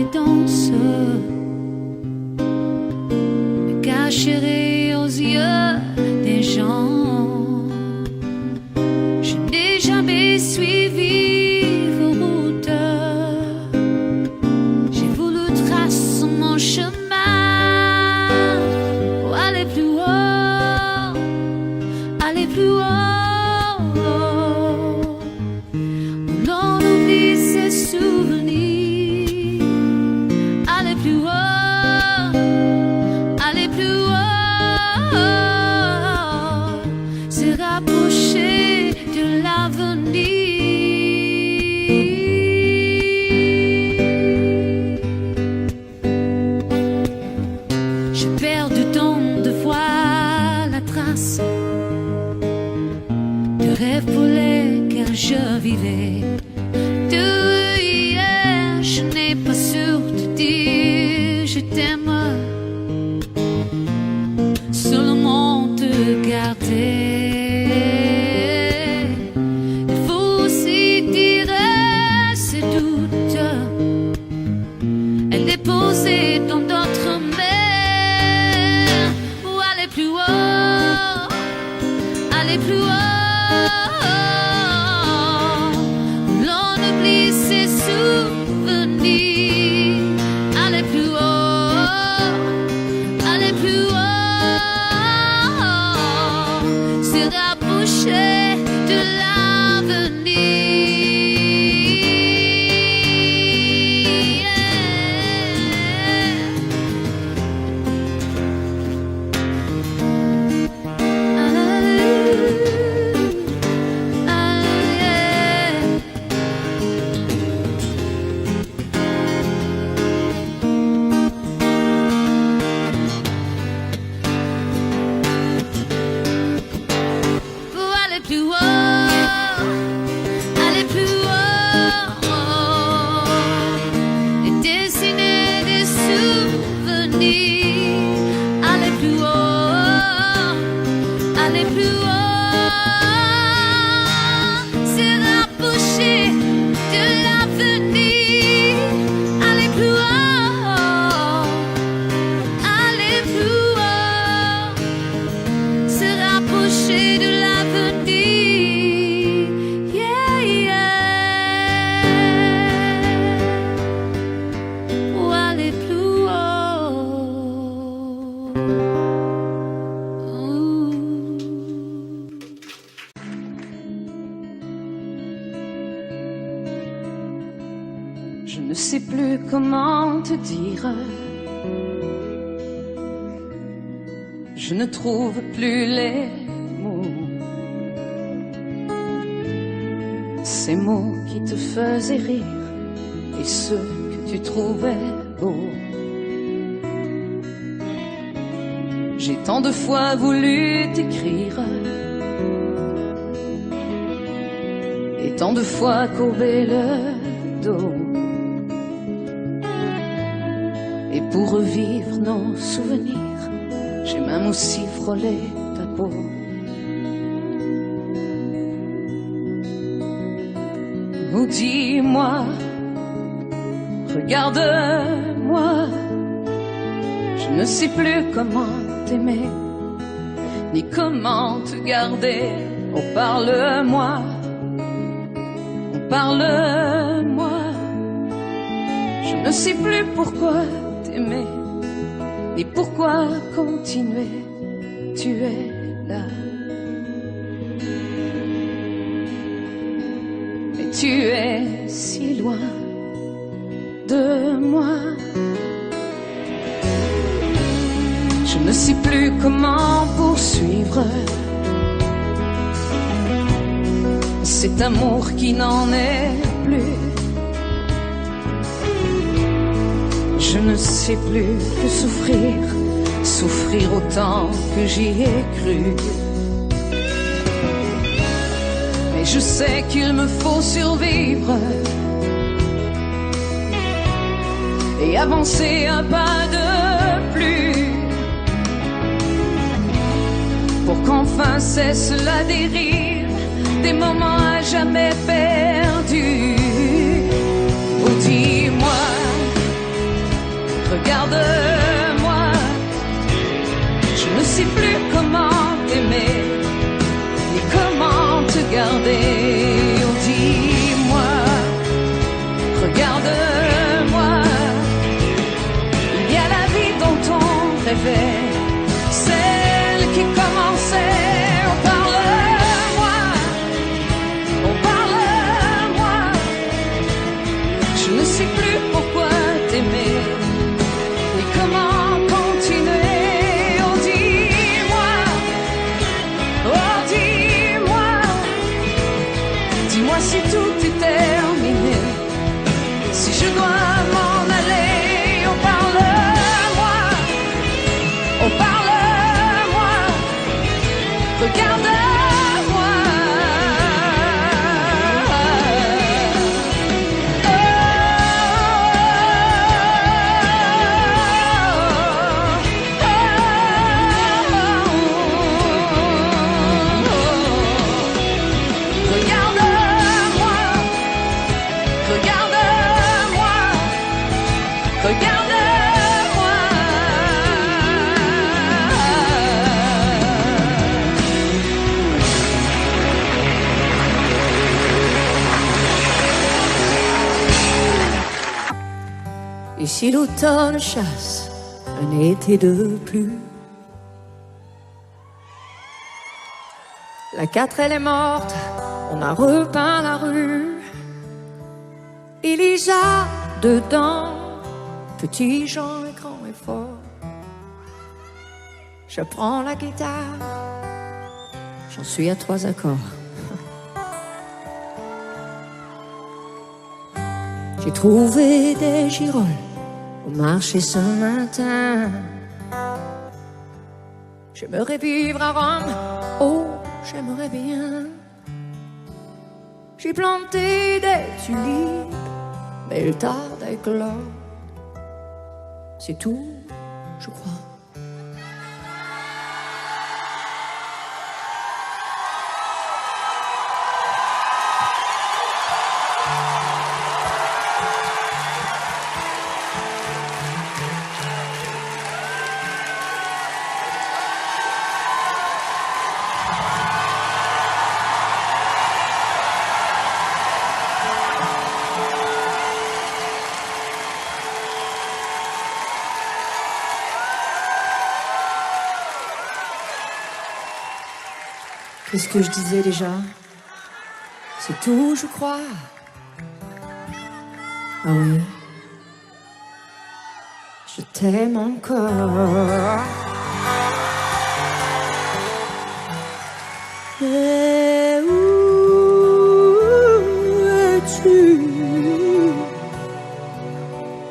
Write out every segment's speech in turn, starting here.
les danses, me cacherai aux yeux des gens. Je n'ai jamais suivi vos routes, j'ai voulu tracer mon chemin pour aller plus haut, aller plus haut. Je vivais de hier, je n'ai pas su te dire je t'aime, seulement te garder. Il faut aussi dire ce doute, elle est posée dans d'autres mers, ou aller plus haut, aller plus haut. Je ne sais plus comment te dire. Je ne trouve plus les mots. Ces mots qui te faisaient rire et ceux que tu trouvais beaux. J'ai tant de fois voulu t'écrire et tant de fois courbé le dos. Et pour revivre nos souvenirs, j'ai même aussi frôlé ta peau. Oh, dis-moi, regarde-moi, je ne sais plus comment t'aimer, ni comment te garder. Oh, parle-moi, oh, parle-moi, je ne sais plus pourquoi t'aimer, ni pourquoi continuer, tu es là. Mais tu es si loin de moi. Je ne sais plus comment poursuivre cet amour qui n'en est plus. Je ne sais plus que souffrir, souffrir autant que j'y ai cru. Mais je sais qu'il me faut survivre et avancer un pas de plus, pour qu'enfin cesse la dérive des moments à jamais perdus. Oh, dis-moi, Dis-moi si tout est terminé, si je dois m'en aller. Oh, parle-moi, oh, parle-moi, regarde-moi. Et si l'automne chasse un été de plus, la 4 elle est morte, on a repeint la rue. Et Lisa dedans, petit Jean est grand et fort. Je prends la guitare, j'en suis à 3 accords. J'ai trouvé des girolles au marché ce matin. J'aimerais vivre à Rome, oh, j'aimerais bien. J'ai planté des tulipes, mais elles tardent à éclore. C'est tout, je crois. Qu'est-ce que je disais déjà? C'est tout, je crois. Ah oui. Je t'aime encore. Mais où es-tu?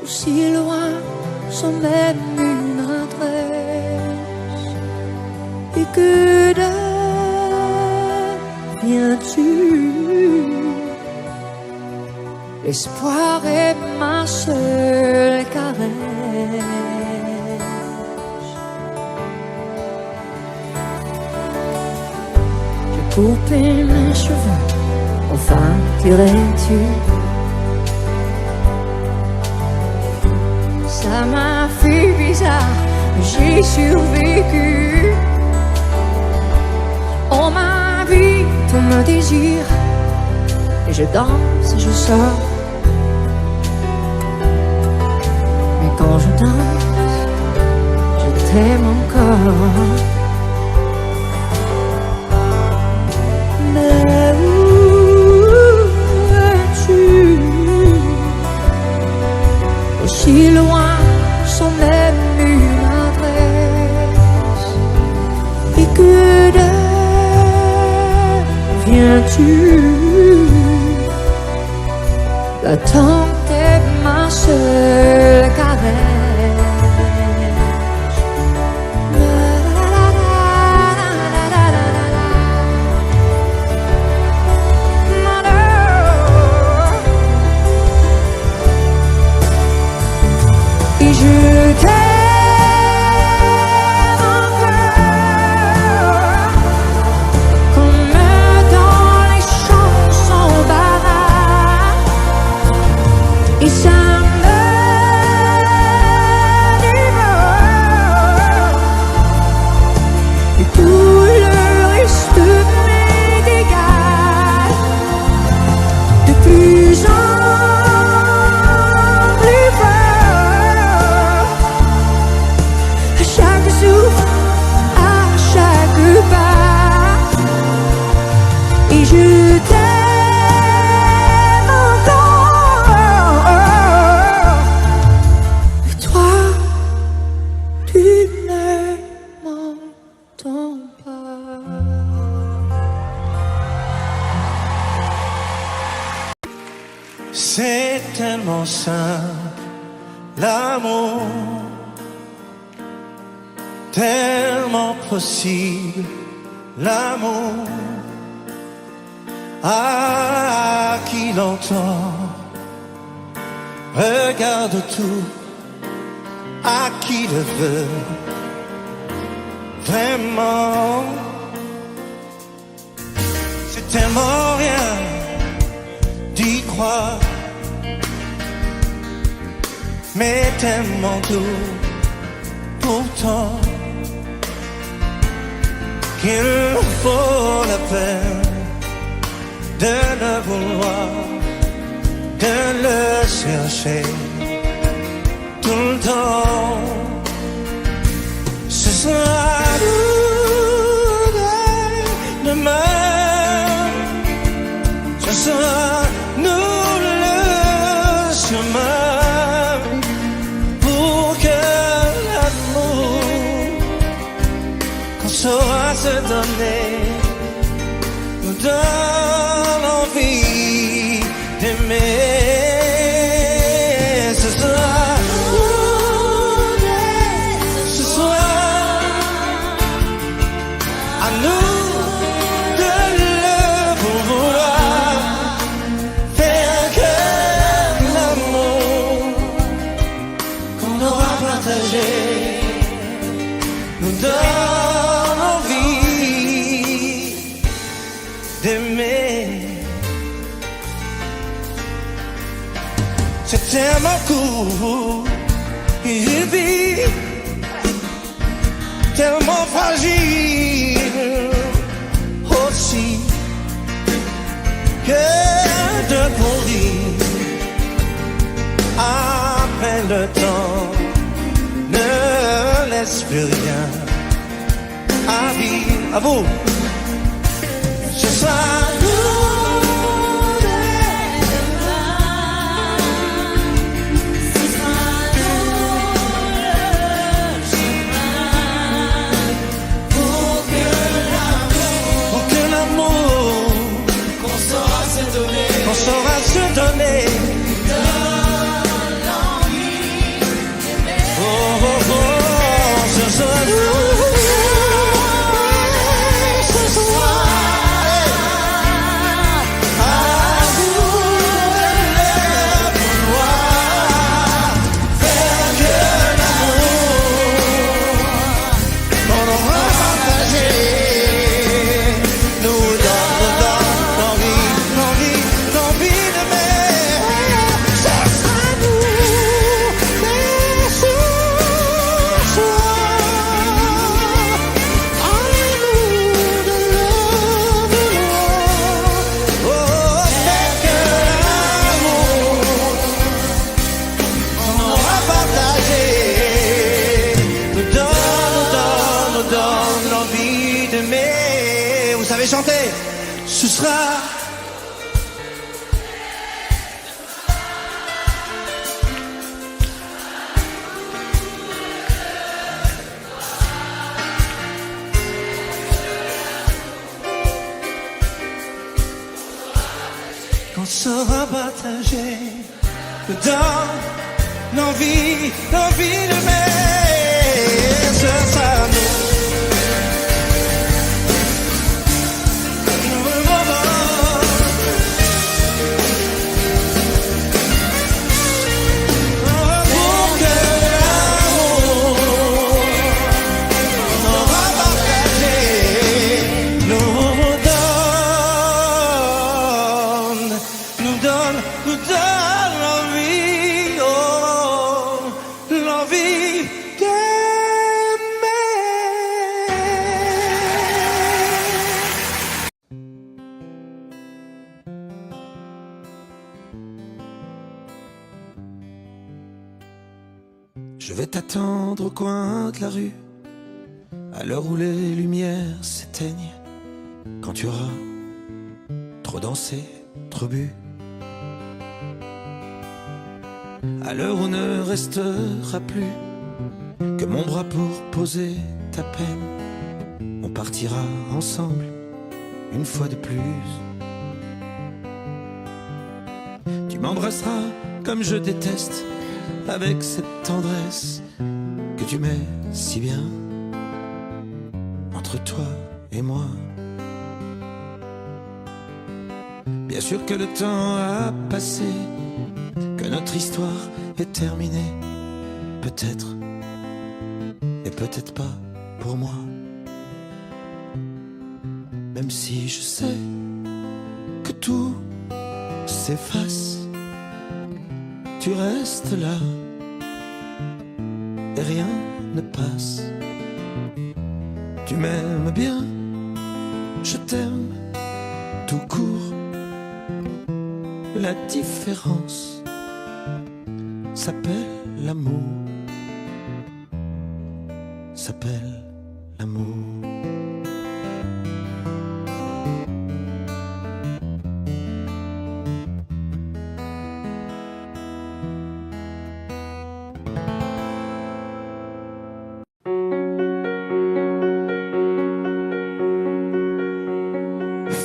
Aussi loin, sans même une adresse. Et que viens-tu? L'espoir est ma seule caresse. J'ai coupé mes cheveux, enfin dirais-tu? Ça m'a fait bizarre, j'ai survécu. On m'a vu, tout me désire, et je danse et je sors. Mais quand je danse, je t'aime encore. Mais où es-tu? Aussi loin, sans même une adresse. Et que viens-tu? L'attente est ma seule caresse. Et je t'aime C'est tellement simple, l'amour, tellement possible, l'amour. À qui l'entend, regarde tout, à qui le veut, vraiment. C'est tellement rien d'y croire, mais tellement tout pourtant qu'il faut la peine de le vouloir, de le chercher tout le temps. Ce sera nous demain, ce sera nous le chemin pour que l'amour qu'on saura se donner nous donne envie d'aimer. Ce soir, ce soir, à nous de le vouloir, faire que l'amour qu'on aura partagé nous donne envie d'aimer. C'est tellement court, il vit tellement fragile aussi que de courir après le temps ne laisse plus rien à vivre. À vous, ce sera on saura se donner. Oh, oh, oh, ce sera nous. Ce soir, à vous de vouloir, faire que l'amour qu'on aura partagé nous donne l'envie d'aimer. Ce sera nous, mais ce soir, à nous de le vouloir. Oh, faire que l'amour qu'on aura partagé nous donne l'envie d'aimer. Vous savez chanter? Ce sera qu'on saura partager dans l'envie d'aimer. Ce sera nous. Pour que l'amour qu'on aura partagé nous donne l'envie, oh, l'envie d'aimer. Je vais t'attendre au coin de la rue, à l'heure où les lumières s'éteignent, quand tu auras trop dansé, trop bu. À l'heure où ne restera plus que mon bras pour poser ta peine, on partira ensemble une fois de plus. Tu m'embrasseras comme je déteste, avec cette tendresse que tu mets si bien entre toi et moi. Bien sûr que le temps a passé, que notre histoire est terminée, peut-être, et peut-être pas pour moi. Même si je sais que tout s'efface, tu restes là et rien ne passe. Tu m'aimes bien, je t'aime tout court. La différence s'appelle l'amour, s'appelle l'amour.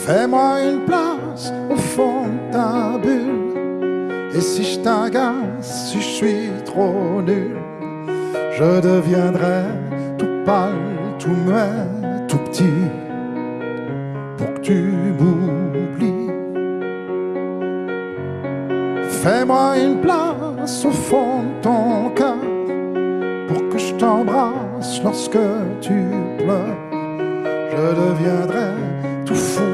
Fais-moi une place au fond de ta bulle. Et si je t'agace, si je suis trop nul, je deviendrai tout pâle, tout muet, tout petit, pour que tu m'oublies. Fais-moi une place au fond de ton cœur, pour que je t'embrasse lorsque tu pleures. Je deviendrai tout fou,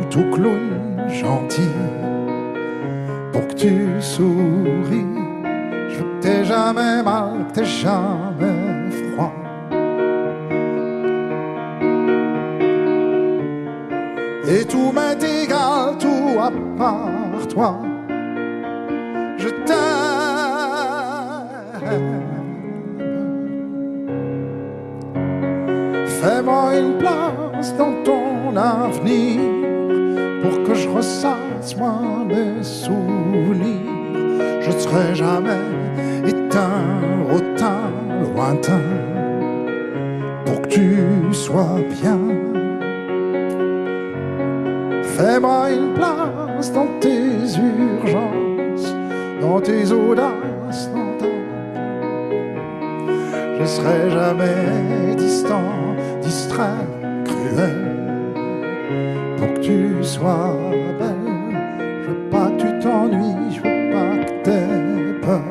tout clown, gentil, pour que tu souris. Je veux que t'aies jamais mal, que t'aies jamais froid. Et tout m'est égal, tout à part toi. Je t'aime. Fais-moi une place dans ton avenir, pour que je ressasse moi mes souvenirs. Je ne serai jamais éteint, hautain, lointain, pour que tu sois bien. Fais-moi une place dans tes urgences, dans tes audaces, dans ta... Je ne serai jamais distant, distrait, cruel, pour que tu sois belle. Je veux pas que tu t'ennuies, je veux pas que t'aies peur.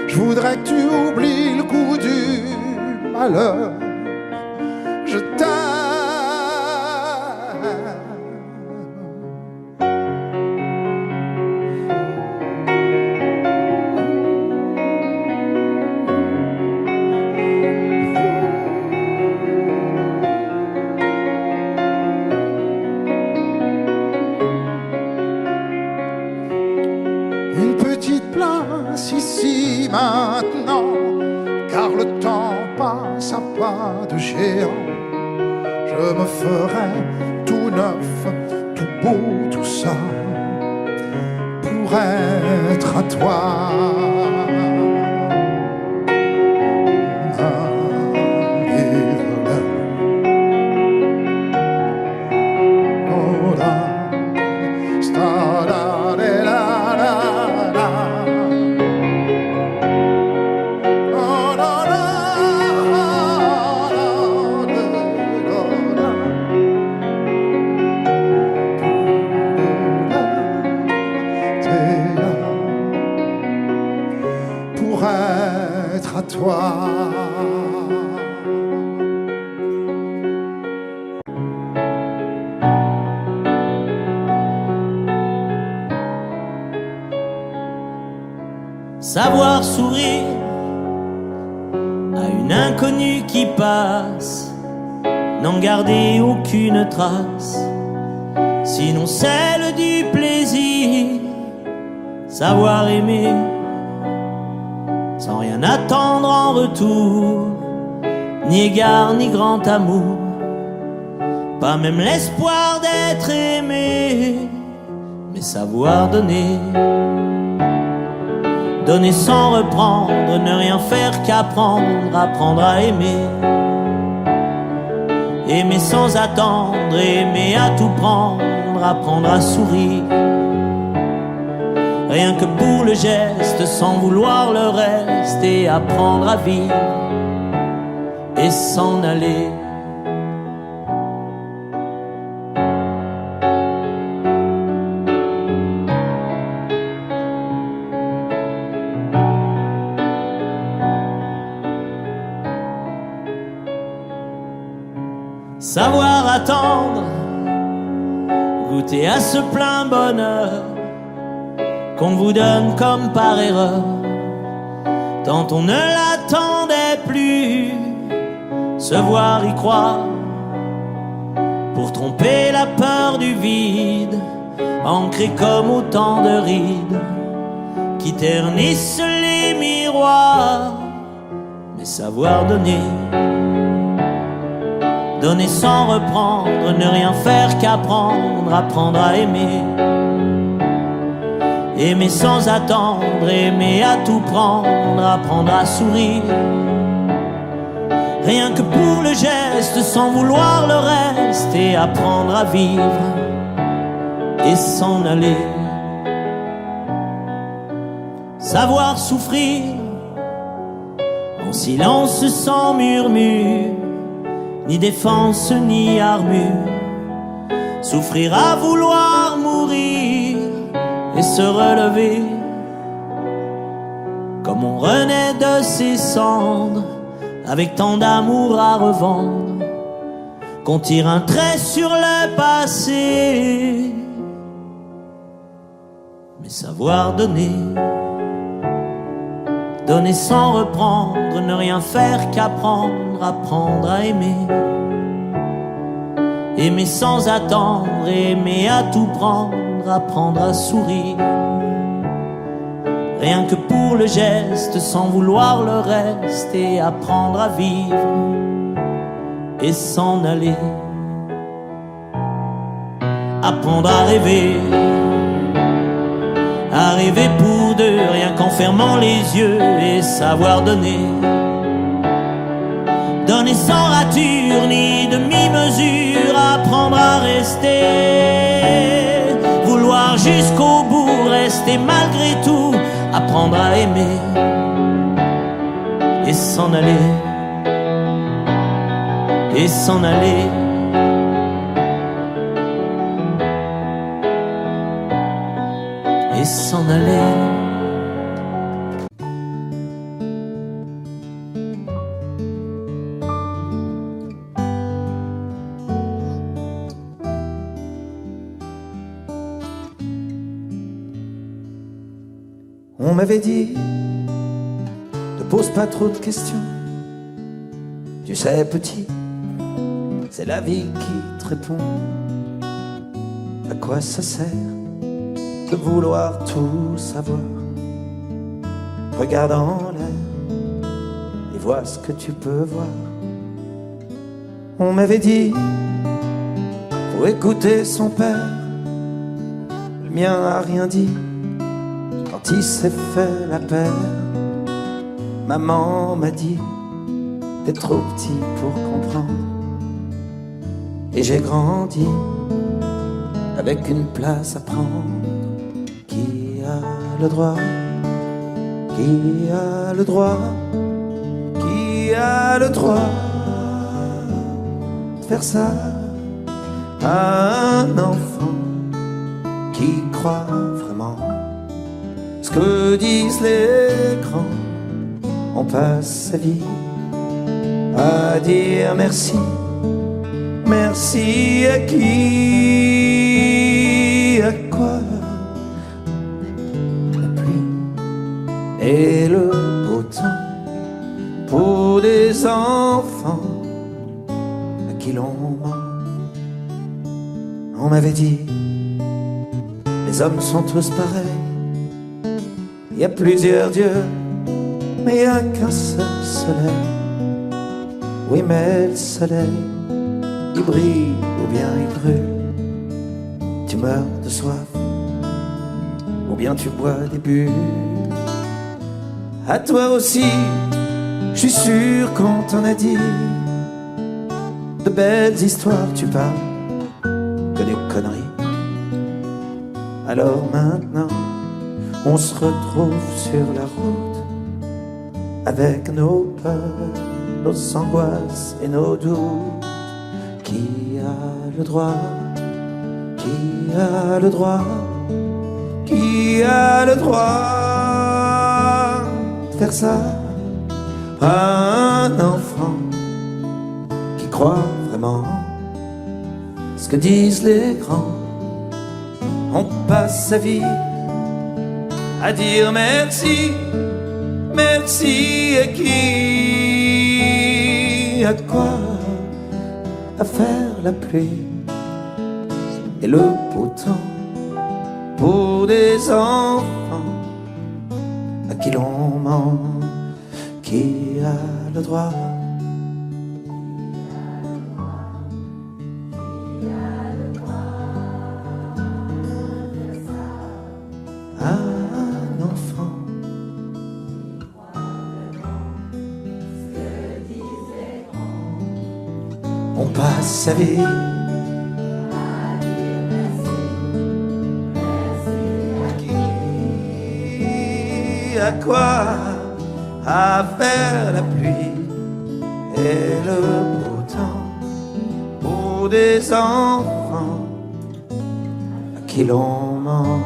Je voudrais que tu oublies le coup du malheur. Je t'aime. Une petite place ici maintenant, car le temps passe à pas de géant. Je me ferai tout neuf, tout beau, tout ça, pour être à toi. Pour être à toi. Savoir sourire à une inconnue qui passe, n'en garder aucune trace, sinon celle du plaisir. Savoir aimer sans rien attendre en retour, ni égard ni grand amour, pas même l'espoir d'être aimé, mais savoir donner. Donner sans reprendre, ne rien faire qu'apprendre, apprendre à aimer. aimer sans attendre, aimer à tout prendre, apprendre à sourire. Rien que pour le geste, sans vouloir le reste, et apprendre à vivre et s'en aller. Savoir attendre, goûter à ce plein bonheur qu'on vous donne comme par erreur, tant on ne l'attendait plus. Se voir y croire, pour tromper la peur du vide, ancré comme autant de rides qui ternissent les miroirs. Mais savoir donner, donner sans reprendre, ne rien faire qu'apprendre, apprendre à aimer. Aimer sans attendre, aimer à tout prendre, apprendre à sourire. Rien que pour le geste, sans vouloir le reste, et apprendre à vivre et s'en aller. Savoir souffrir, en silence sans murmure, ni défense ni armure. Souffrir à vouloir mourir et se relever, comme on renaît de ses cendres, avec tant d'amour à revendre, qu'on tire un trait sur le passé. Mais savoir donner, donner sans reprendre, ne rien faire qu'apprendre, apprendre à aimer. Aimer sans attendre, aimer à tout prendre, apprendre à sourire. Rien que pour le geste, sans vouloir le reste, et apprendre à vivre et s'en aller. Apprendre à rêver pour deux, rien qu'en fermant les yeux, et savoir donner. Donner sans rature ni demi-mesure, apprendre à rester. Vouloir jusqu'au bout, rester malgré tout, apprendre à aimer et s'en aller, et s'en aller. Et s'en aller. On m'avait dit, ne pose pas trop de questions. Tu sais, petit, c'est la vie qui te répond. À quoi ça sert de vouloir tout savoir? Regarde en l'air et vois ce que tu peux voir. On m'avait dit, faut écouter son père. Le mien a rien dit quand il s'est fait la paire. Maman m'a dit, t'es trop petit pour comprendre. Et j'ai grandi avec une place à prendre. Qui a le droit? Qui a le droit? Qui a le droit de faire ça à un enfant qui croit vraiment ce que disent les grands? On passe sa vie à dire merci. Merci à qui? À quoi? La pluie et le beau temps pour des enfants à qui l'on ment. On m'avait dit, les hommes sont tous pareils. Il y a plusieurs dieux, mais il n'y a qu'un seul soleil. Oui, mais le soleil, il brille ou bien il brûle. Tu meurs de soif ou bien tu bois des bulles. À toi aussi, je suis sûr qu'on t'en a dit de belles histoires, tu parles que des conneries. Alors maintenant, on se retrouve sur la route avec nos peurs, nos angoisses et nos doutes. Qui a le droit? Qui a le droit? Qui a le droit de faire ça à un enfant qui croit vraiment ce que disent les grands? On passe sa vie à dire merci, merci à qui? À quoi? À faire la pluie et le beau temps pour des enfants à qui l'on ment. Qui a le droit? À un enfant. On passe sa vie à quoi? À faire la pluie et le beau temps pour des enfants à qui l'on ment.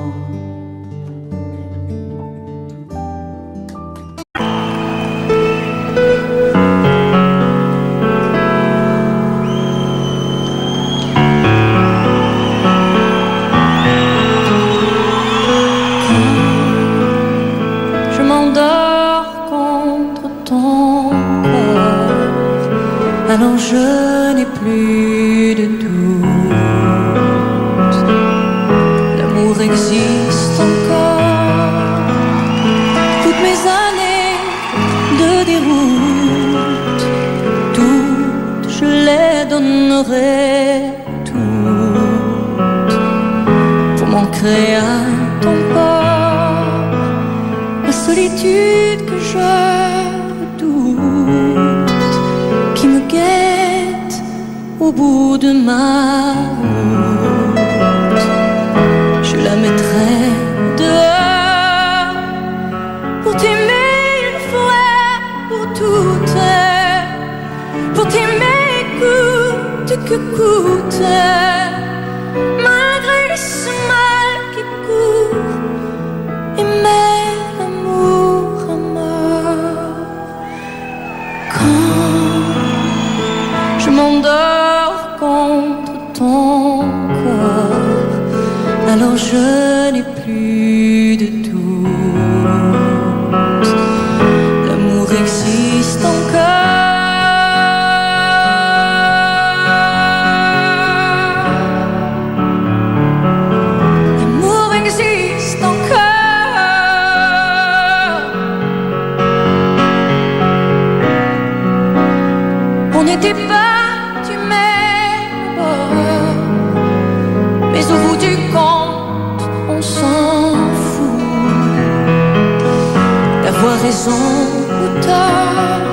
Alors je n'ai plus de doute, l'amour existe encore. Toutes mes années de déroute, toutes je les donnerai, toutes pour m'ancrer à ton port. La solitude que je redoute, qui me guette au bout de ma route, je la mettrai dehors pour t'aimer une fois pour toutes, pour t'aimer coûte que coûte, malgré ce mal qui court, aimer l'amour à mort. Je m'endors contre ton corps, alors je n'ai plus de doute, l'amour existe encore. L'amour existe encore. On n'était pas mais au bout du compte, on s'en fout d'avoir raison ou tort.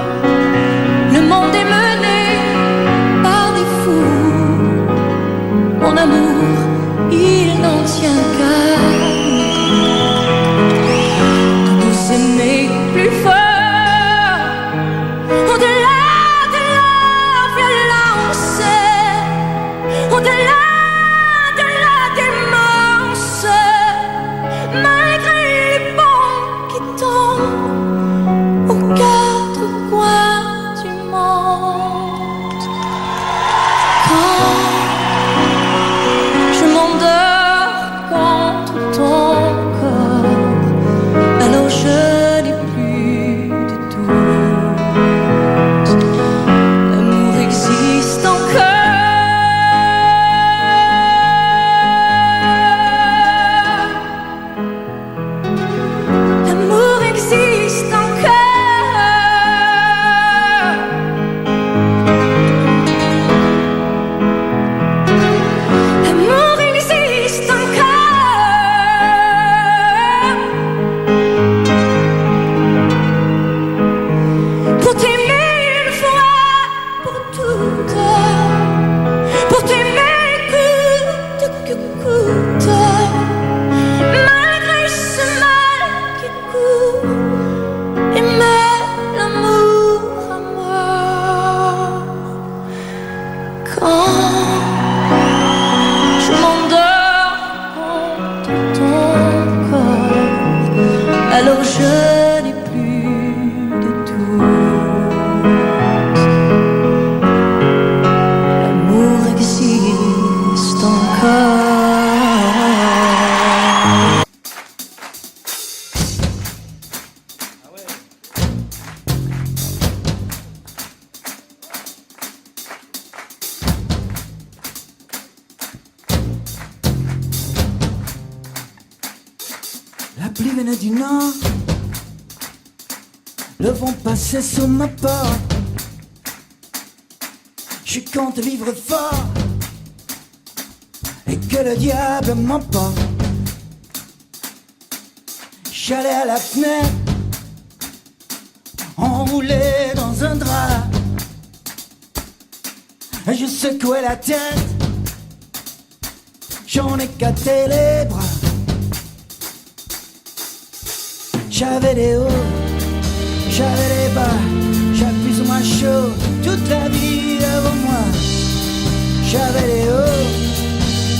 Le monde est mené par des fous. Mon amour, il n'en tient qu'à de nous aimer plus fort, au-delà de la violence, au-delà quand je m'endors, quand pluie venait du nord, le vent passait sous ma porte. Je compte vivre fort et que le diable m'emporte. J'allais à la fenêtre, enroulé dans un drap. Je secouais la tête, j'en ai écarté les bras. J'avais les hauts, j'avais les bas, j'avais plus ou moins chaud toute la vie devant moi. J'avais les hauts,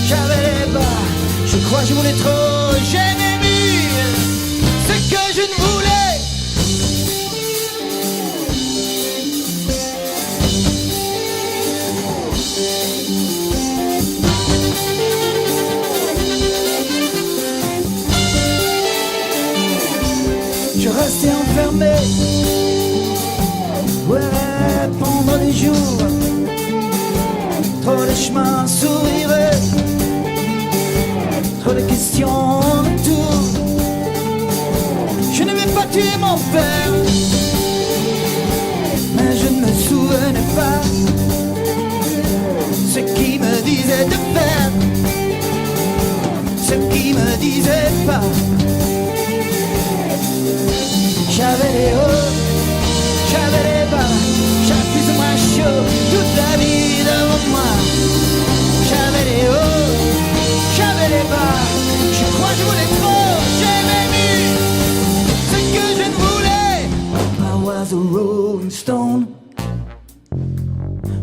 j'avais les bas, je crois que je voulais trop, j'aimais mieux ce que je ne voulais. Je restais enfermé, ouais, pendant des jours. Trop de chemins s'ouvrirait, trop de questions autour. Je n'avais pas tué mon père, mais je ne me souvenais pas ce qui me disait de faire, ce qui me disait pas. J'avais les hauts, j'avais les bas, j'avais plus ou moins chaud toute la vie devant moi. J'avais les hauts, j'avais les bas, je crois que je voulais trop, j'aimais mieux ce que je ne voulais. I was a rolling stone,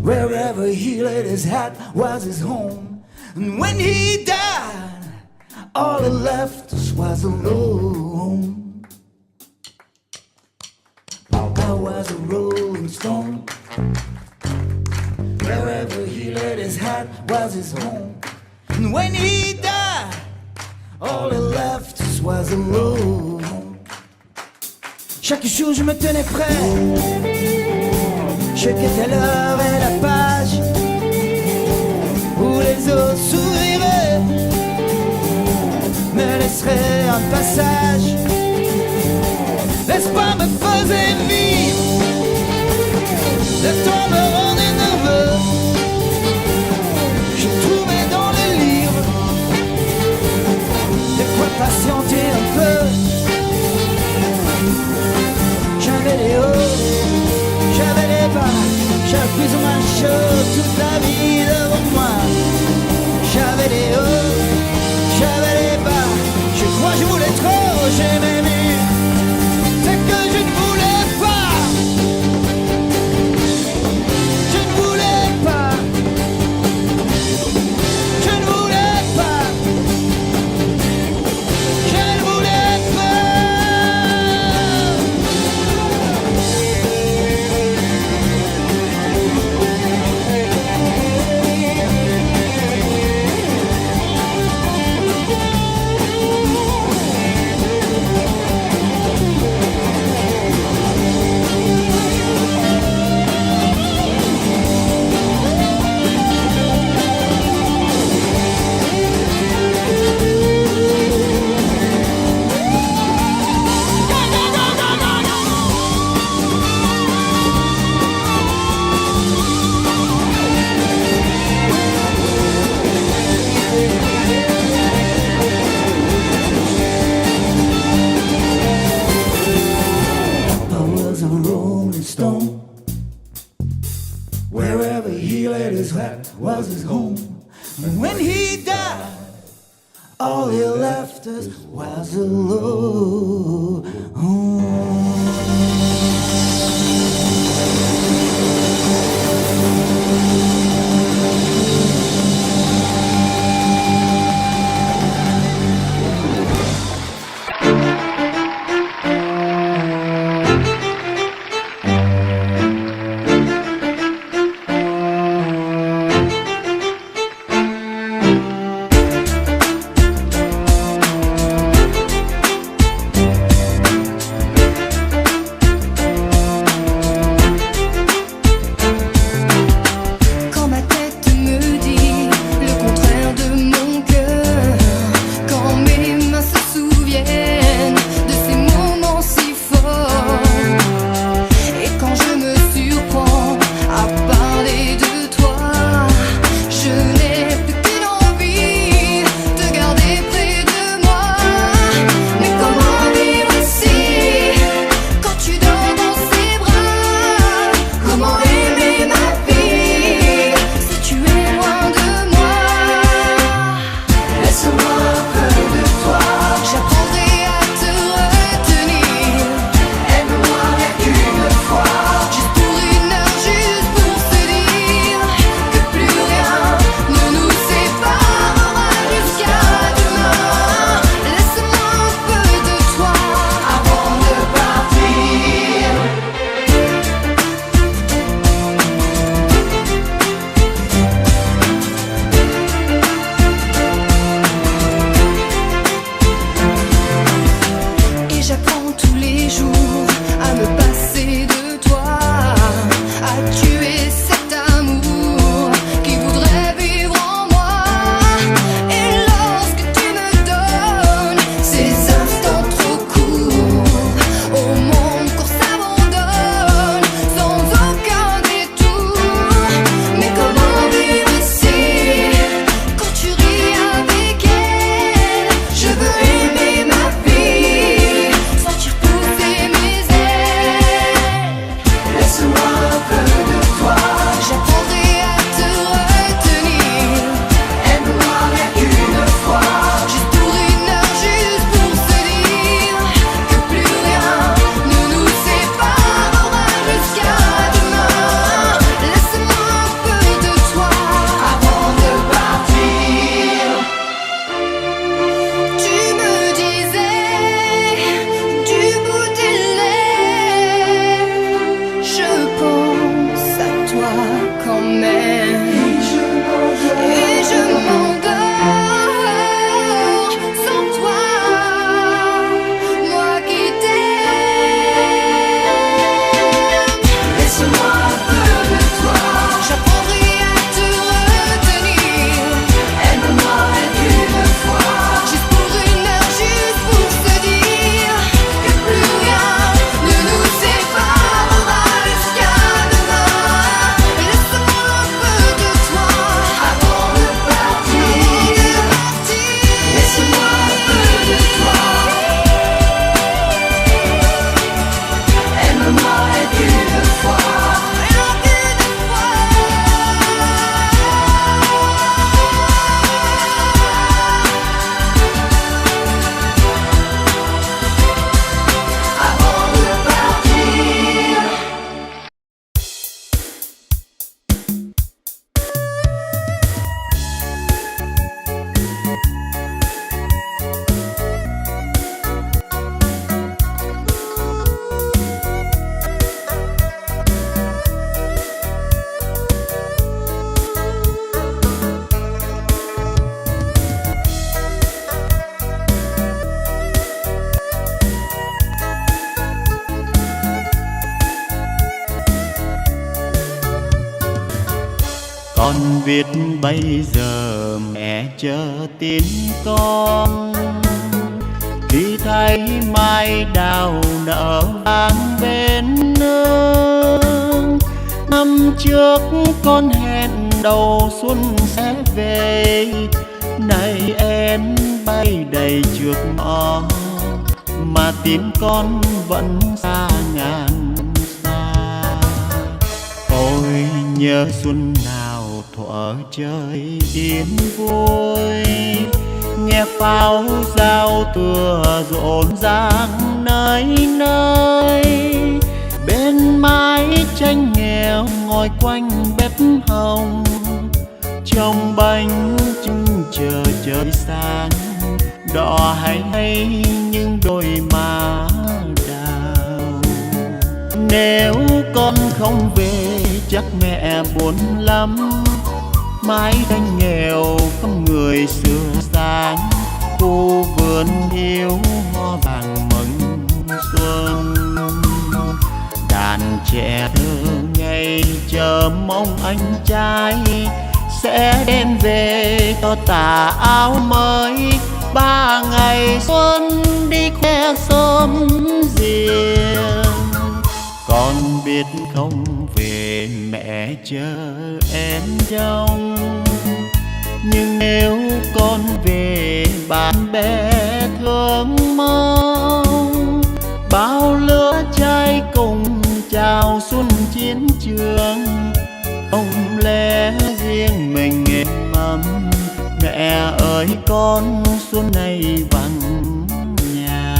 wherever he laid his hat was his home. And when he died, all that left us was alone. I was a rolling stone, wherever he laid his hat was his home. And when he died, all that left us was alone. Chaque jour je me tenais prêt, je guettais l'heure et la page où les eaux s'ouvriraient, me laisseraient un passage. L'espoir me faisait vivre, le temps me rendait nerveux. Je trouvais dans les livres de quoi patienter un peu. J'avais les hauts, j'avais les bas, j'avais plus ou moins chaud toute la vie devant moi. J'avais les hauts, j'avais les bas, je crois que je voulais trop, j'aimais mieux ce que je ne voulais pas. Je ne voulais pas. Je ne voulais pas. Je ne voulais pas. Wherever he laid his hat was his home. And when he died, all he left us was alone. Con biết bây giờ mẹ chờ tin con, khi thấy mai đào nở vàng bên nương. Năm trước con hẹn đầu xuân sẽ về, này em bay đầy trước ngõ mà tin con vẫn xa ngàn xa. Ôi nhớ xuân nào thuở trời yên vui, nghe pháo giao tựa rộn ràng nơi nơi. Bên mái tranh nghèo ngồi quanh bếp hồng, trông bánh trưng chờ trời sáng, đỏ hay hay những đôi má đào. Nếu con không về chắc mẹ buồn lắm, mái tranh nghèo không người xưa sáng, khu vườn thiếu hoa vàng mừng xuân. Đàn trẻ thơ ngây chờ mong anh trai sẽ đem về cho tà áo mới. 3 ngày xuân đi khoe xóm riêng, con biết không về mẹ chờ em trong. Nhưng nếu con về bạn bè thương mong, bao lứa trai cùng chào xuân chiến trường. Không lẽ riêng mình êm ấm, mẹ ơi con xuân này vắng nhà.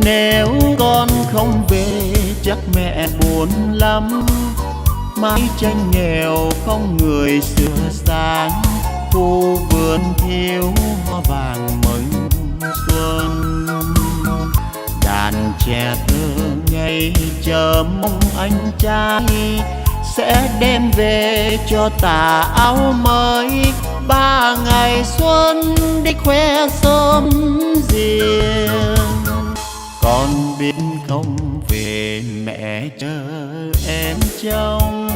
Nếu con không về chắc mẹ buồn lắm, mái tranh nghèo không người xưa sáng, khu vườn thiếu hoa vàng mừng xuân. Đàn trẻ thơ ngây chờ mong anh trai sẽ đem về cho tà áo mới. 3 ngày xuân đi khoe xóm riêng, con biết không về mẹ chờ em trong.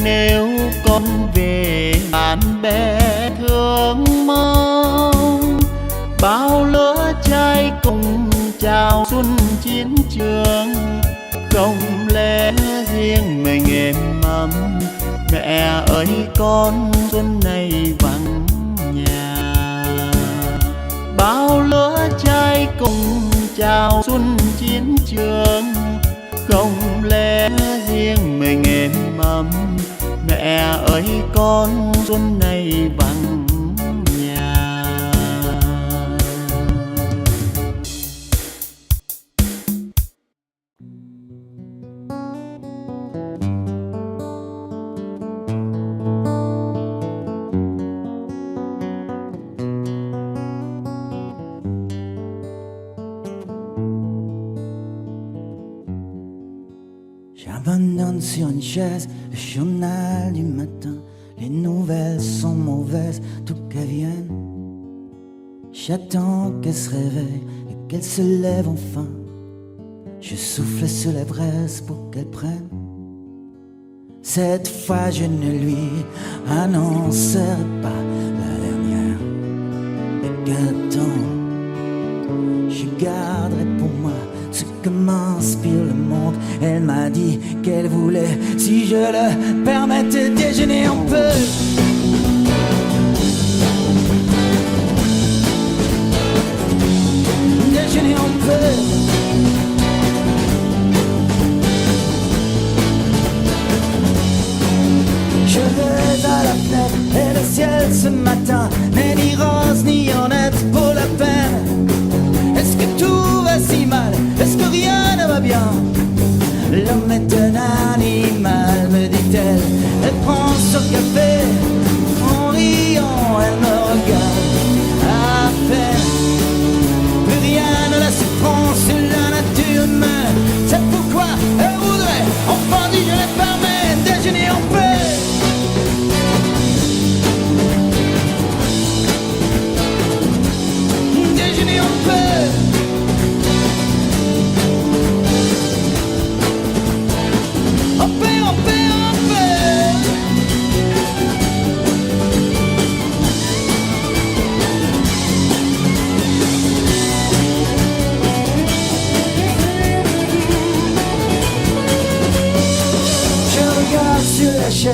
Nếu con về bạn bè thương mong, bao lứa trai cùng chào xuân chiến trường. Không lẽ riêng mình êm ấm, mẹ ơi con xuân này vắng nhà. Bao lứa trai cùng chào xuân chiến trường. Không lẽ riêng mình êm ấm, mẹ ơi con xuân này vắng nhà. J'abandonne sur une chaise le journal du matin. Les nouvelles sont mauvaises, tout qu'elles viennent. J'attends qu'elle se réveille et qu'elle se lève enfin. Je souffle sur la braise pour qu'elle prenne. Cette fois je ne lui annoncerai pas la dernière. Et qu'attends, je garderai pour moi ce que m'inspire le monde. Elle m'a dit qu'elle voulait, si je le permettais, déjeuner un peu. Déjeuner un peu. Je vais à la fenêtre et le ciel ce matin n'est ni rose ni honnête pour la peine. Est-ce que tout va si mal? Est-ce que rien ne va bien? L'homme est un animal, me dit-elle.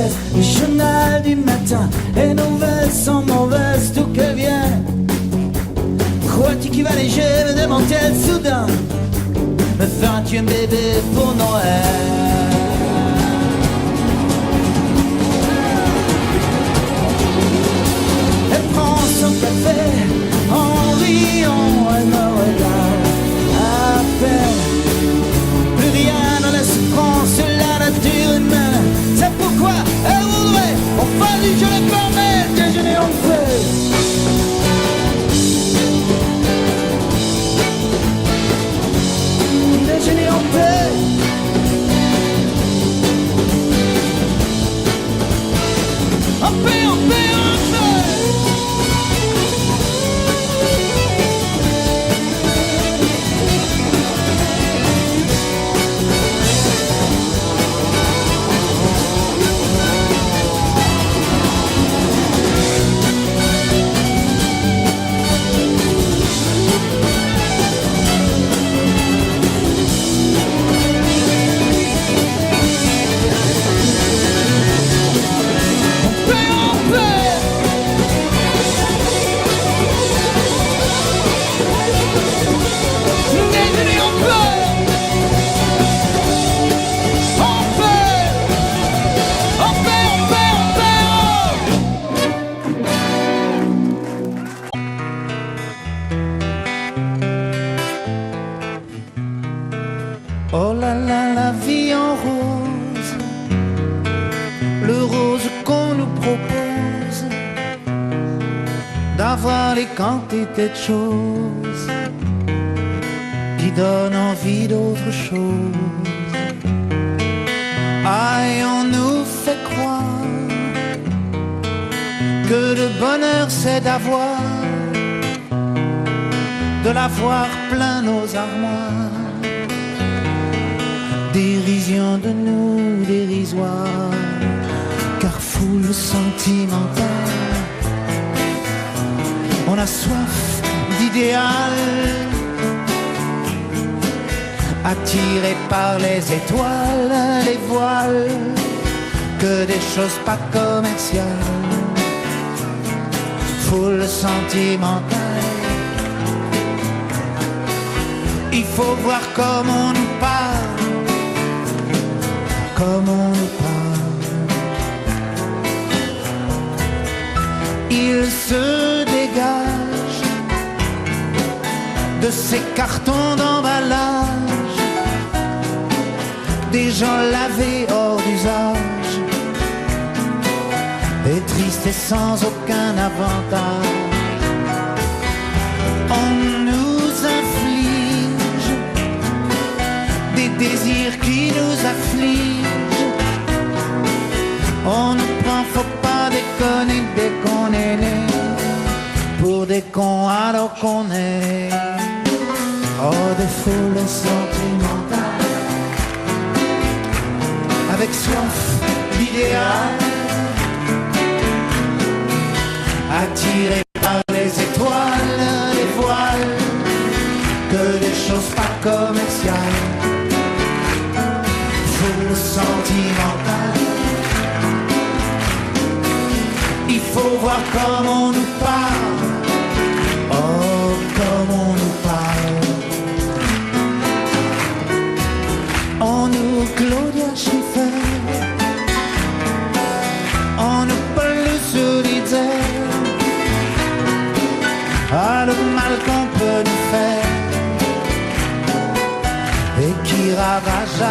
rêve, le journal du matin, les nouvelles sont mauvaises, tout que vient. Crois-tu qu'il va léger, me demande-t-elle soudain? Me feras-tu un bébé pour Noël? Elle prend son café en riant, elle me regarde à peine. Plus rien dans la souffrance, la nature humaine. C'est pourquoi elle voudrait qu'on fasse du jeu de formel, déjeuner en paix. Déjeuner en paix. En paix, en paix, en paix. Oh là là, la vie en rose, le rose qu'on nous propose, d'avoir les quantités de choses qui donnent envie d'autre chose. Aïe, on nous fait croire que le bonheur c'est d'avoir, de l'avoir plein nos armoires. Dérision de nous, dérisoire, car foule sentimentale. On a soif d'idéal, attiré par les étoiles, les voiles, que des choses pas commerciales. Foule sentimentale, il faut voir comme on nous parle, comme on nous parle. Il se dégage de ces cartons d'emballage, des gens lavés hors d'usage, et tristes et sans aucun avantage. On nous inflige des désirs qui nous affligent. On nous prend, faut pas déconner dès qu'on est né, pour des cons alors qu'on est. Oh, des foules sentimentales, avec soif d'idéal, attirés par les étoiles, les voiles, que des choses pas commerciales. Foule sentimentale, il faut voir comme on nous parle, oh comme on nous parle. On nous Claudia Schiffer, on nous Paul Solitaire. Ah, le mal qu'on peut nous faire, et qui ravage à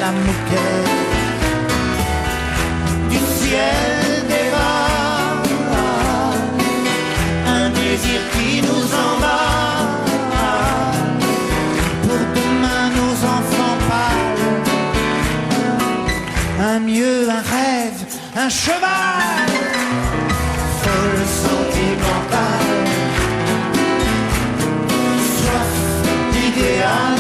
la moquette du ciel des vagues, un désir qui nous emballe. Pour demain nos enfants pâles, un mieux, un rêve, un cheval. Folle sentimentale, soif d'idéal,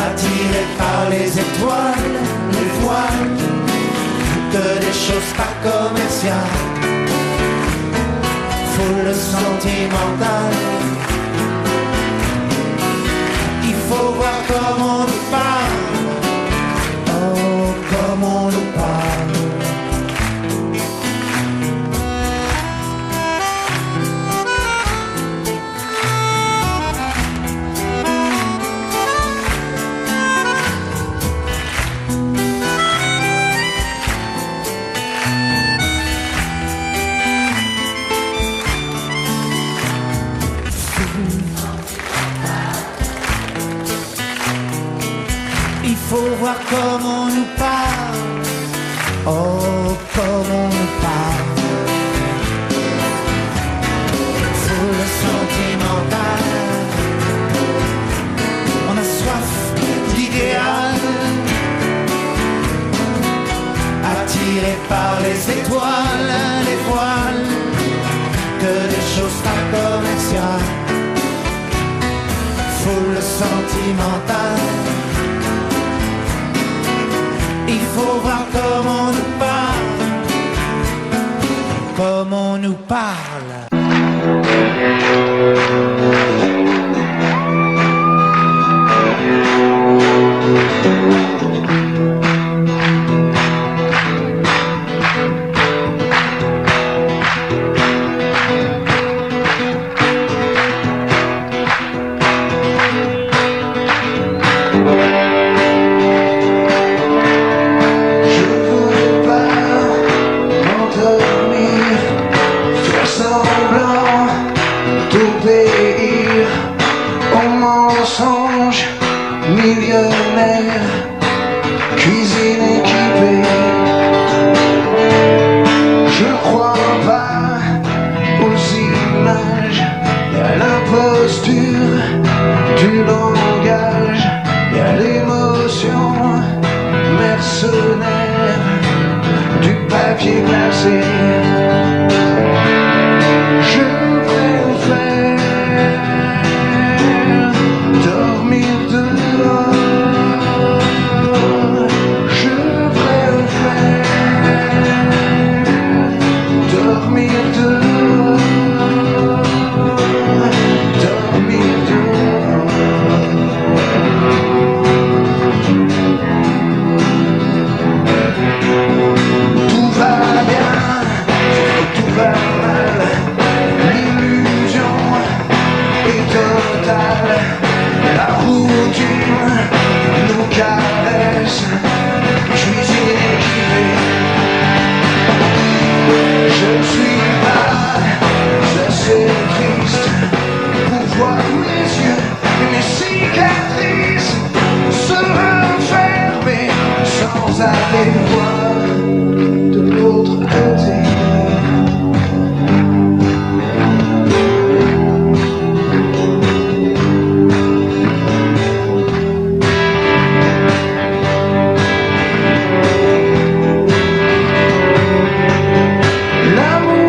attiré par les étoiles, les voiles, que des choses pas commerciales. Foule sentimentale, il faut voir comme on nous parle, oh comme comme on nous parle. Oh, comme on nous parle. Foule sentimentale. On a soif d'idéal. Attiré par les étoiles, les voiles, que des choses pas commerciales. Foule sentimentale. Il faut voir comment on nous parle, comment on nous parle. Millionnaire, cuisine équipée. Je crois pas aux images, y'a l'imposture du langage, y'a l'émotion mercenaire du papier glacé. Je préfère dormir dehors. Aller voir de l'autre côté. L'amour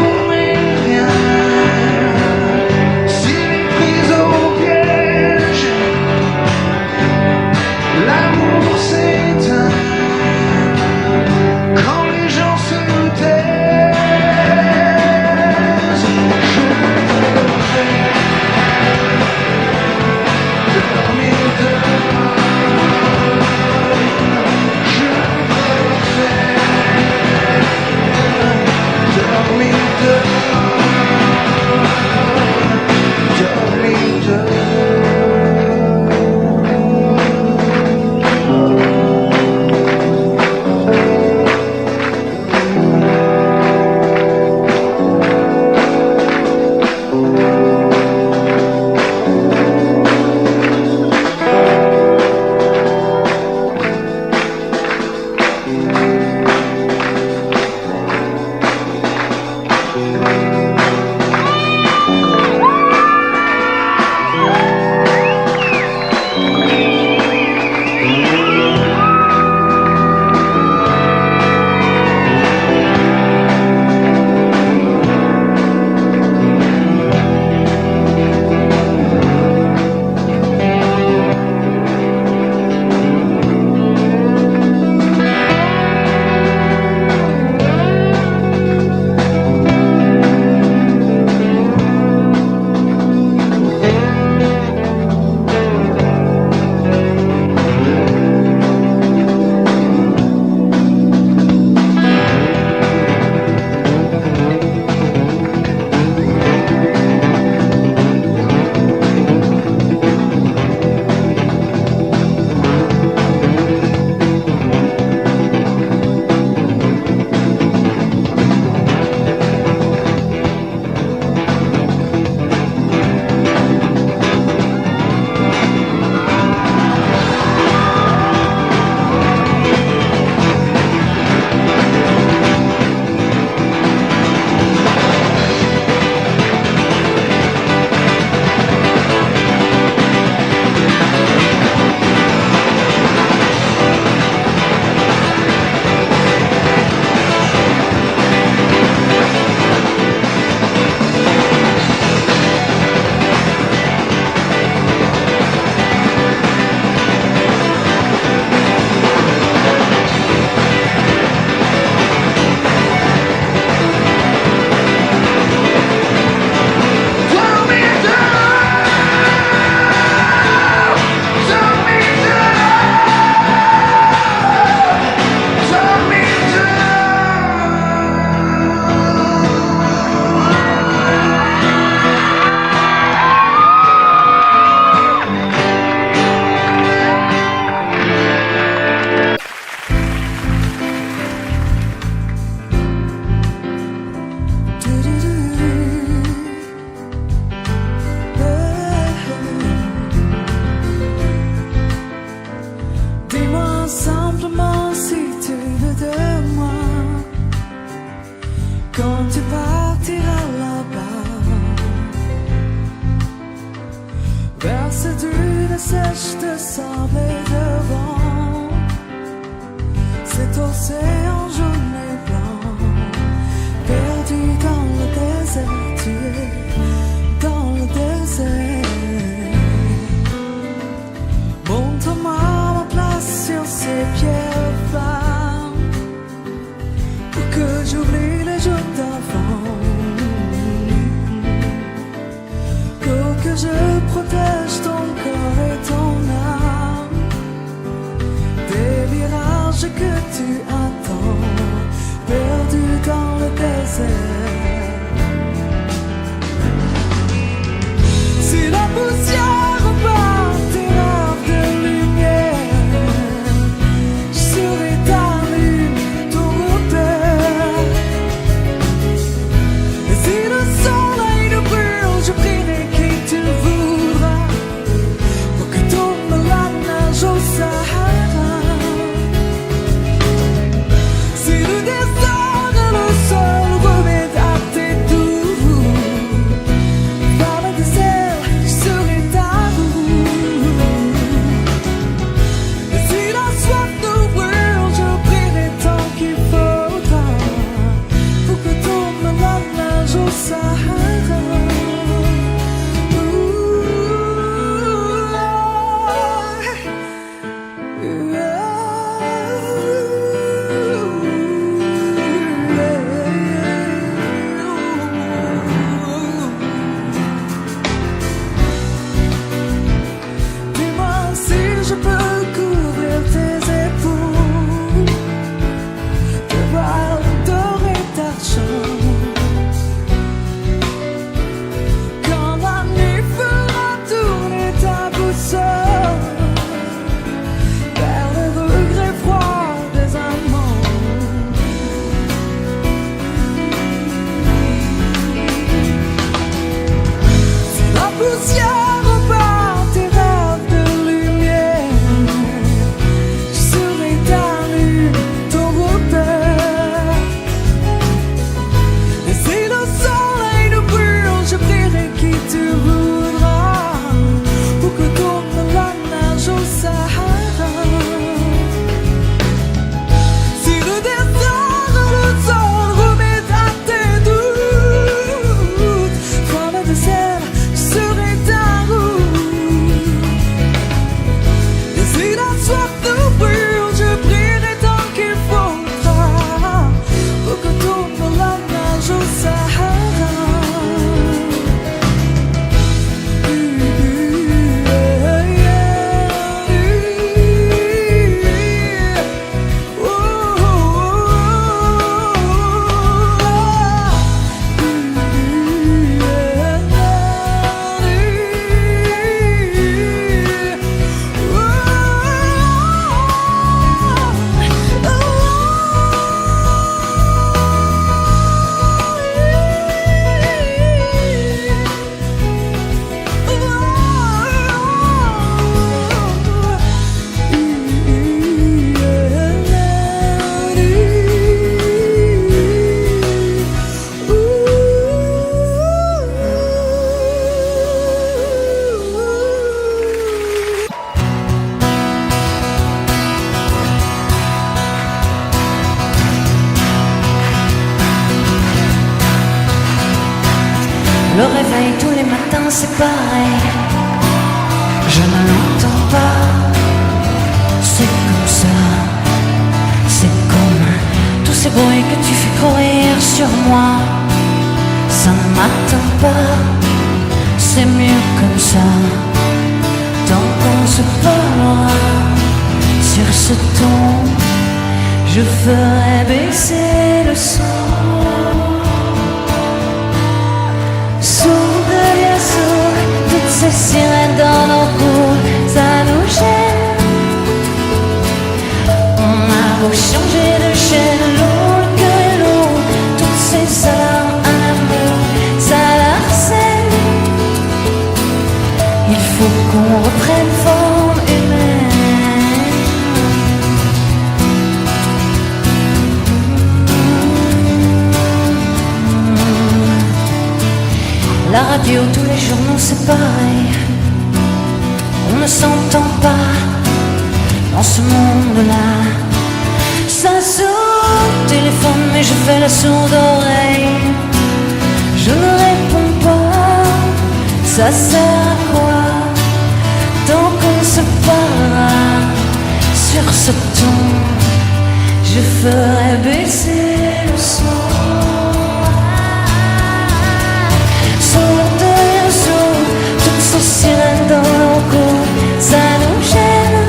Quand tu partiras là-bas, vers cette dune sèche de sable et de vent, cet océan jaune et blanc, perdu dans le désert, tu es dans le désert. Montre-moi ma place sur ces pierres femmes, pour que j'oublie les jours d'avant, pour que je protège ton corps et ton âme des mirages que tu attends, perdu dans le désert. Si la poussière repartira de lumière, je serai ta lune, ton repère. Et si le soleil nous brûle, je prierai qui tu voudras, pour que tombe la neige au Sahara. Si le désert et le sol remettent à tes doux, par le désert, je serai ta roue. Et si la soif nous brûle, je prierai tant qu'il faudra, pour que tombe la neige au Sahara. Dis-moi si je peux couvrir tes épaules de balles d'or et d'argent. Quand la nuit fera tourner ta boussole vers les regrets froids des amants. Si la poussière repartira de lumière, je serai ta lune, ton repère. Et si le soleil nous brûle, je prierai qui tu voudras, pour que tombe la neige au Sahara. Si le désert et le sol remettent à tes doutes, dans le désert, je serai ta roue. Et si la soif nous brûle, je prierai tant qu'il faudra, pour que tombe la neige au Sahara. Le réveil tous les matins c'est pareil, je ne l'entends pas. C'est comme ça, c'est comme tous ces bruits que tu fais courir sur moi. Ça ne m'atteint pas, c'est mieux comme ça. Tant qu'on se parlera sur ce ton, je ferai baisser le son. Sourde bien sourde, toutes ces sirènes dans nos cours, ça nous gêne. On a beau changer de chaîne, l'eau, le cœur et l'eau, toutes ces alarmes, un amour, ça l'harcèle. Il faut qu'on reprenne forme humaine. la radio, tous les journaux, c'est pareil. On ne s'entend pas dans ce monde-là. Ça sonne au téléphone, mais je fais la sourde oreille. Je ne réponds pas, ça sert à quoi? Tant qu'on se parlera sur ce ton, je ferai baisser le son. Toutes ces sirènes dans nos cours, ça nous gêne.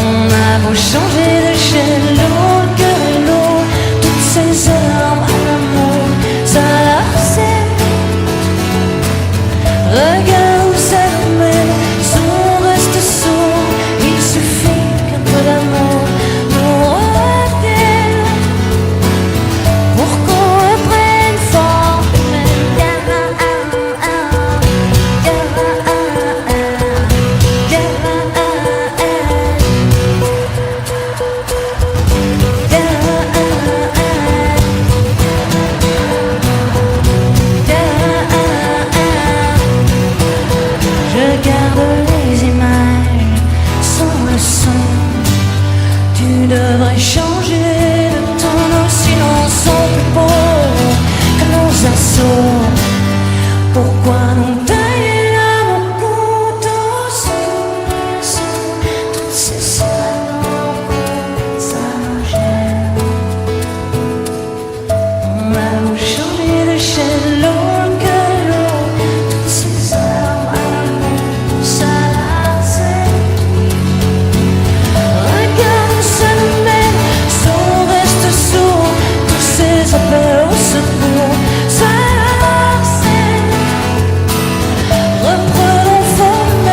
On a beau changer de chaîne, l'eau, le cœur et l'eau, toutes ces armes à l'amour, ça harcèle. Regarde où ça nous mène, si on reste sourd, il suffit qu'un peu d'amour nous revienne pour qu'on reprenne forme. Tu devrais changer de ton eau, sinon on sont plus beaux que nos assauts. Pourquoi nous tailler à mon couteau sous toutes ces sirènes dans nos cours, ça nous gêne. On a beau changer de chaîne, l'eau, le cœur et l'eau, toutes ces armes à l'amour, ça harcèle. Appel au secours, ça harcèle. Reprenons forme,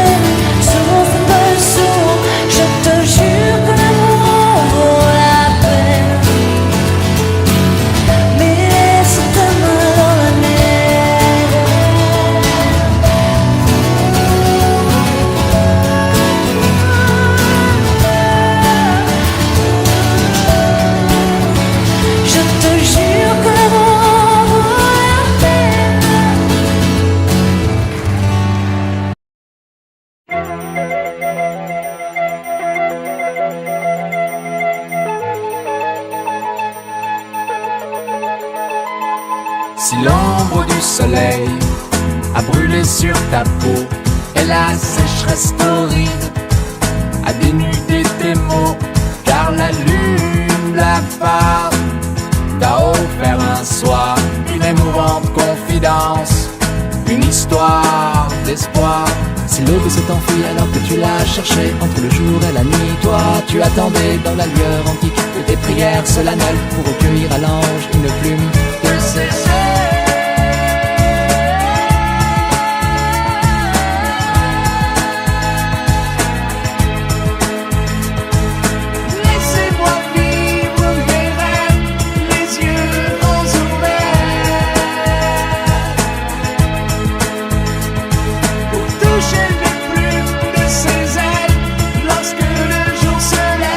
si on fait pas le sourd, je te jure que l'amour vaut la peine. Mais laisse ta main dans la mienne. Je te jure que l'amour vaut la peine. Si l'ombre du soleil a brûlé sur ta peau et la sécheresse torride a dénudé tes mots, car la lune blafarde t'a offert un soir une émouvante confidence, une histoire d'espoir. Si l'aube s'est enfuie alors que tu l'as cherchée entre le jour et la nuit, toi tu attendais dans la lueur antique de tes prières solennelles pour recueillir à l'ange une plume de ses ailes. Laissez-moi vivre mes rêves, les yeux grands ouverts, pour toucher les plumes de ses ailes lorsque le jour se lève.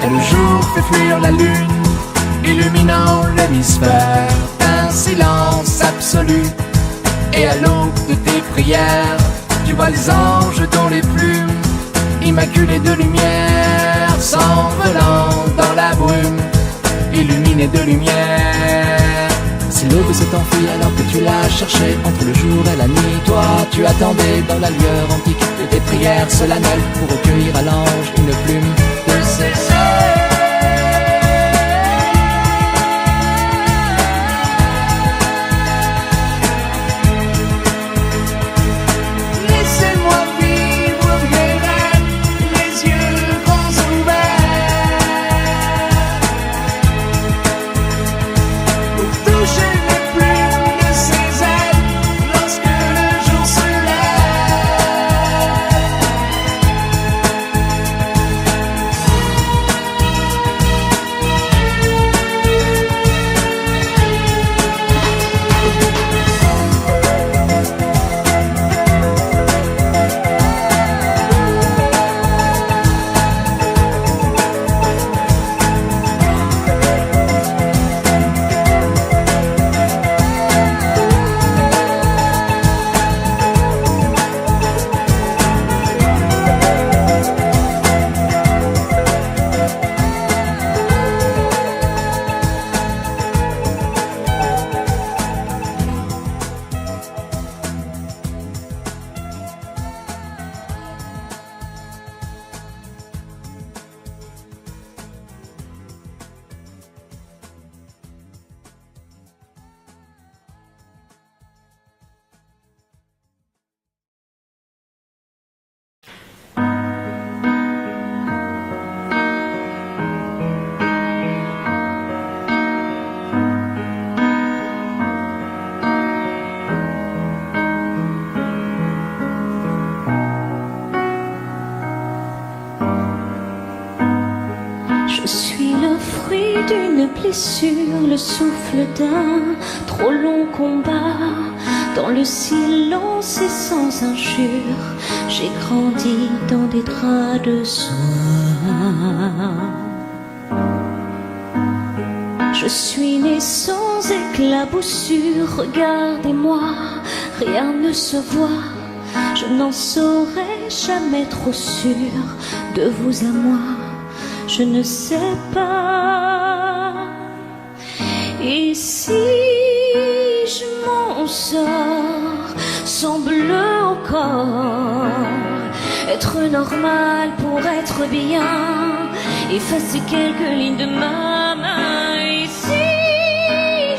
Et le jour fait fuir la lune, illuminant l'hémisphère d'un silence absolu. Et à l'aube de tes prières, tu vois les anges dont les plumes, immaculées de lumière, s'envolant dans la brume, illuminées de lumière. Si l'aube s'est enfuie alors que tu l'as cherchée entre le jour et la nuit, toi tu attendais dans la lueur antique de tes prières solennelles pour recueillir à l'ange une plume de ses ailes. Laissez-moi vivre mes rêves, les yeux grands ouverts, pour toucher les plumes de ses ailes lorsque le jour se lève. fruit d'une blessure, le souffle d'un trop long combat. Dans le silence et sans injure, j'ai grandi dans des draps de soie. Je suis née sans éclaboussure, regardez-moi, rien ne se voit. Je n'en serai jamais trop sûre, de vous à moi, je ne sais pas. Et si je m'en sors, sans bleu au corps, être normal pour être bien, effacer quelques lignes de ma main. Et si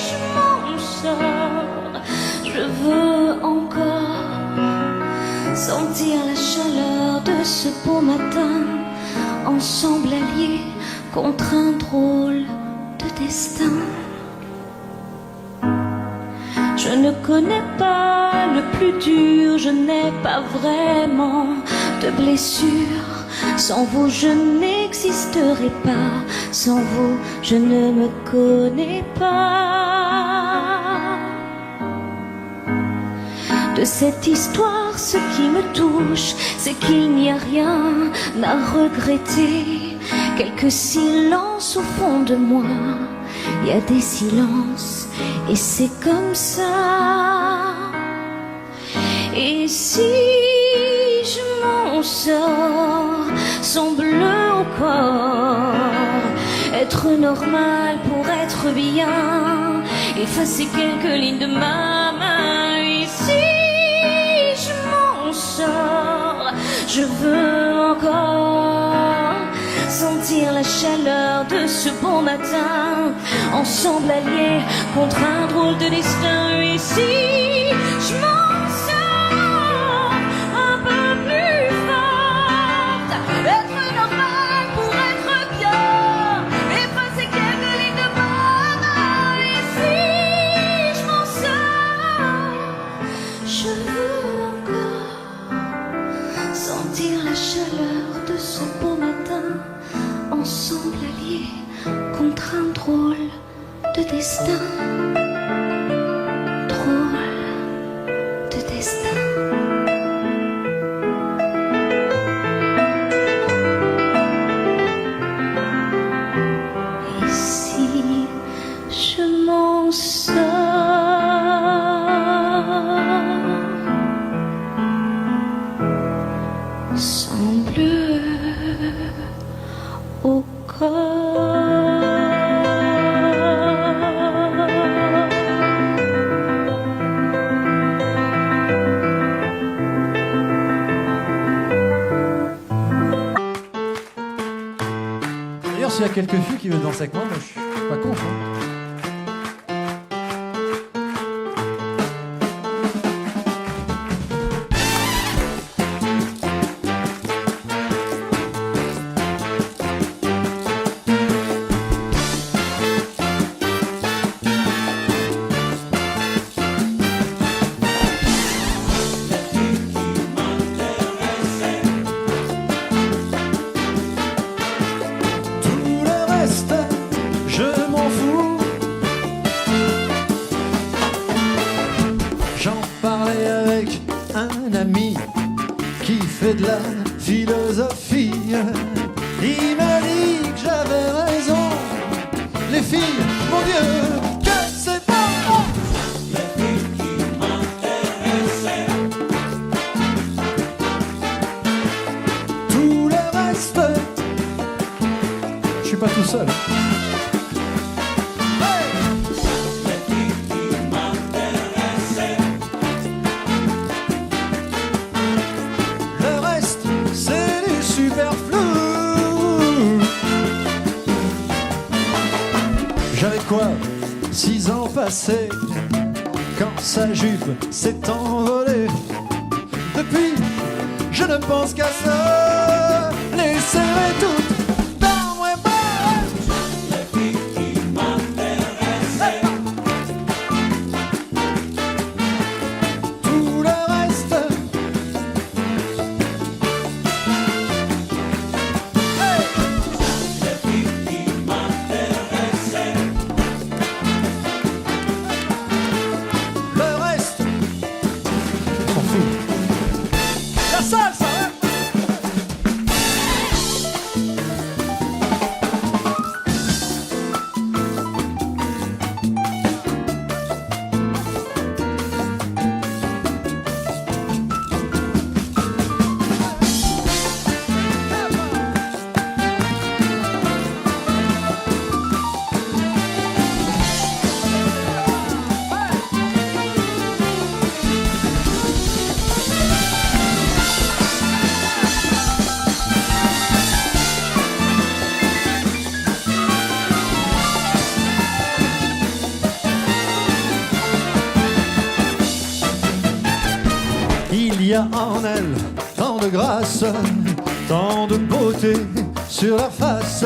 je m'en sors, je veux encore sentir la chaleur de ce beau matin, ensemble alliés contre un drôle de destin. Je ne connais pas le plus dur, je n'ai pas vraiment de blessure. Sans vous je n'existerai pas, sans vous je ne me connais pas. De cette histoire, ce qui me touche, c'est qu'il n'y a rien à regretter. Quelques silences au fond de moi, il y a des silences et c'est comme ça. Et si je m'en sors, sans bleu au corps, être normal pour être bien, effacer quelques lignes de ma main. Et si je m'en sors, je veux encore sentir la chaleur de ce bon matin, ensemble alliés contre un drôle de destin. Et si je m'en sors un peu plus forte, être normal pour être bien, effacer quelques lignes de ma main. Et si je m'en sors, je veux encore sentir la chaleur de ce beau matin, ensemble alliés contre un drôle de destin. Drôle de destin. Et si je m'en sors sans bleu au corps. D'ailleurs, s'il y a quelques filles qui veulent danser avec moi, je suis pas contre. De la philosophie, il m'a dit que j'avais raison. Les filles, mon Dieu, que c'est bon. Les filles qui m'intéressaient. Tout le reste, je suis pas tout seul. J'avais quoi, 6 ans passés, quand sa jupe s'est envolée. Depuis, je ne pense qu'à ça, les serrer toutes dans mes bras. Les filles qui m'intéressaient. Tout le reste, les filles qui m'intéressaient. a en elle tant de grâce, tant de beauté sur la face.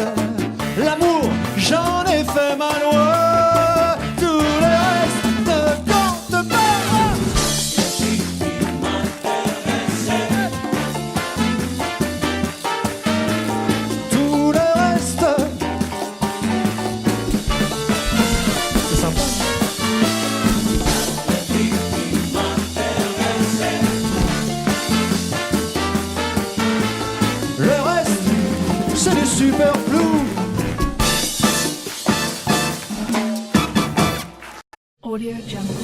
L'amour, j'en ai fait ma loi, tout le reste ne compte pas. Tout le reste, c'est sympa. Le reste, c'est du superflu. Audio Jungle.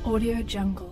Audio Jungle.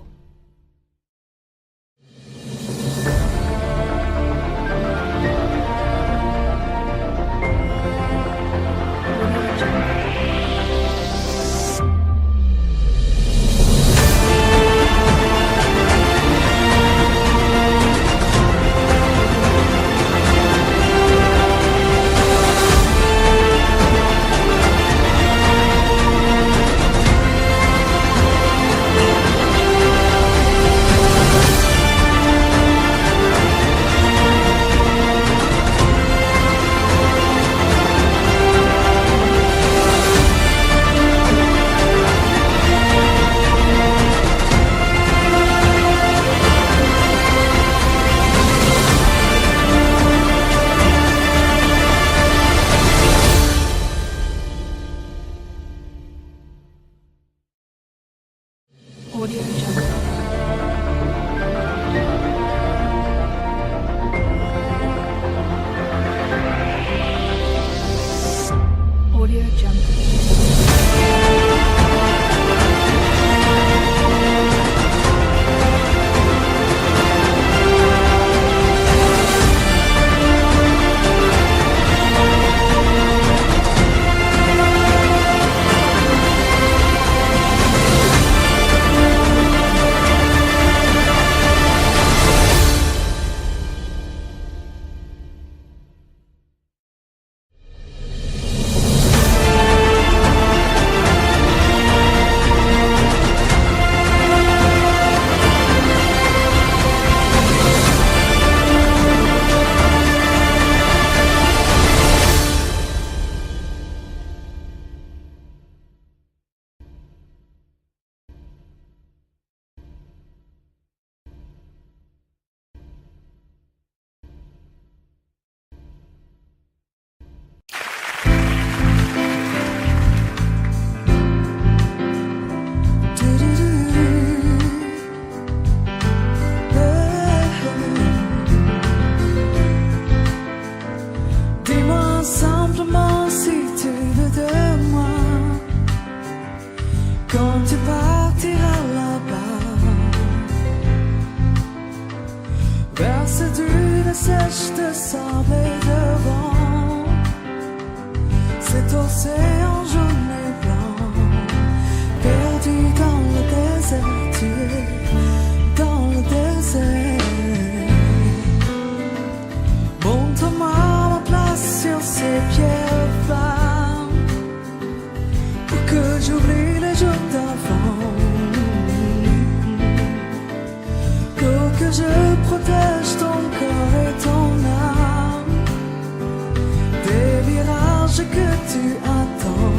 cet océan jaune et blanc, perdu dans le désert, tu es dans le désert. Montre-moi ma place sur ces pierres fins, pour que j'oublie les jours d'avant, pour que je protège ton corps et ton âme des virages que tu attends,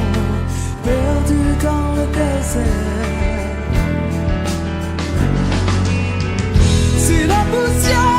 perdu dans le désert. Si la poussière